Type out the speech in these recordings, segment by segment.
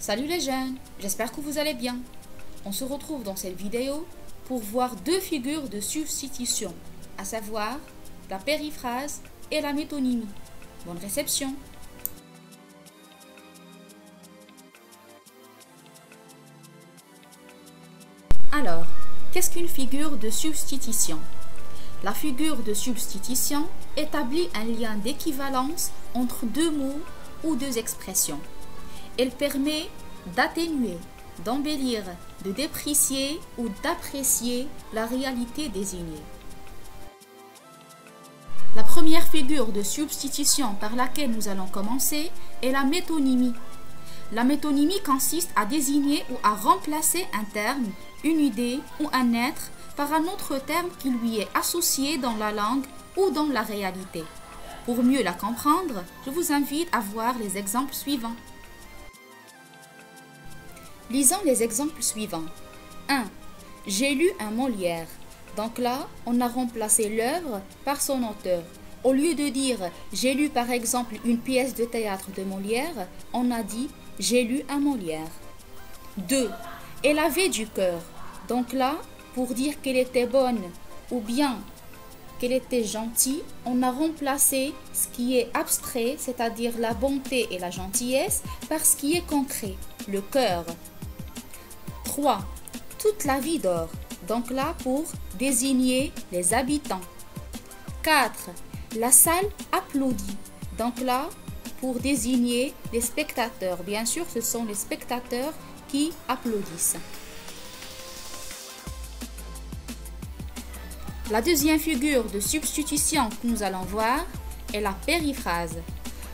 Salut les jeunes, j'espère que vous allez bien. On se retrouve dans cette vidéo pour voir deux figures de substitution, à savoir la périphrase et la métonymie. Bonne réception. Alors, qu'est-ce qu'une figure de substitution? La figure de substitution établit un lien d'équivalence entre deux mots ou deux expressions. Elle permet d'atténuer, d'embellir, de déprécier ou d'apprécier la réalité désignée. La première figure de substitution par laquelle nous allons commencer est la métonymie. La métonymie consiste à désigner ou à remplacer un terme, une idée ou un être par un autre terme qui lui est associé dans la langue ou dans la réalité. Pour mieux la comprendre, je vous invite à voir les exemples suivants. Lisons les exemples suivants. 1. J'ai lu un Molière. Donc là, on a remplacé l'œuvre par son auteur. Au lieu de dire « j'ai lu par exemple une pièce de théâtre de Molière », on a dit « j'ai lu un Molière ». 2. Elle avait du cœur. Donc là, pour dire qu'elle était bonne ou bien qu'elle était gentille, on a remplacé ce qui est abstrait, c'est-à-dire la bonté et la gentillesse, par ce qui est concret, le cœur. 3. Toute la vie dort. Donc là, pour désigner les habitants. 4. La salle applaudit. Donc là, pour désigner les spectateurs. Bien sûr, ce sont les spectateurs qui applaudissent. La deuxième figure de substitution que nous allons voir est la périphrase.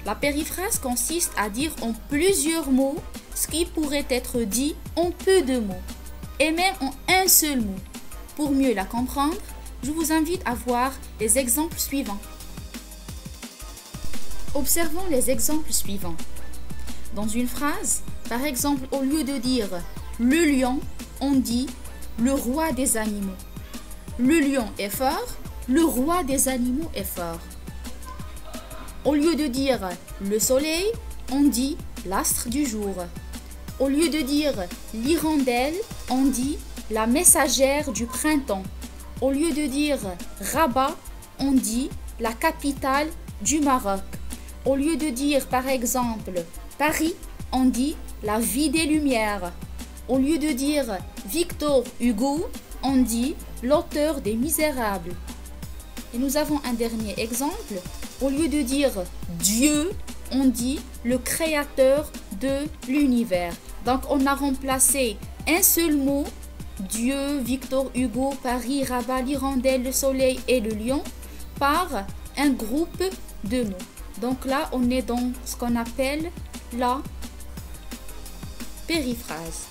La périphrase consiste à dire en plusieurs mots ce qui pourrait être dit en peu de mots et même en un seul mot. Pour mieux la comprendre, je vous invite à voir les exemples suivants. Observons les exemples suivants. Dans une phrase, par exemple, au lieu de dire « le lion », on dit « le roi des animaux ». Le lion est fort, le roi des animaux est fort. Au lieu de dire le soleil, on dit l'astre du jour. Au lieu de dire l'hirondelle, on dit la messagère du printemps. Au lieu de dire Rabat, on dit la capitale du Maroc. Au lieu de dire par exemple Paris, on dit la ville des Lumières. Au lieu de dire Victor Hugo, on dit l'auteur des Misérables. Et nous avons un dernier exemple. Au lieu de dire Dieu, on dit le créateur de l'univers. Donc on a remplacé un seul mot, Dieu, Victor Hugo, Paris, Rabat, l'hirondelle, le soleil et le lion, par un groupe de mots. Donc là, on est dans ce qu'on appelle la périphrase.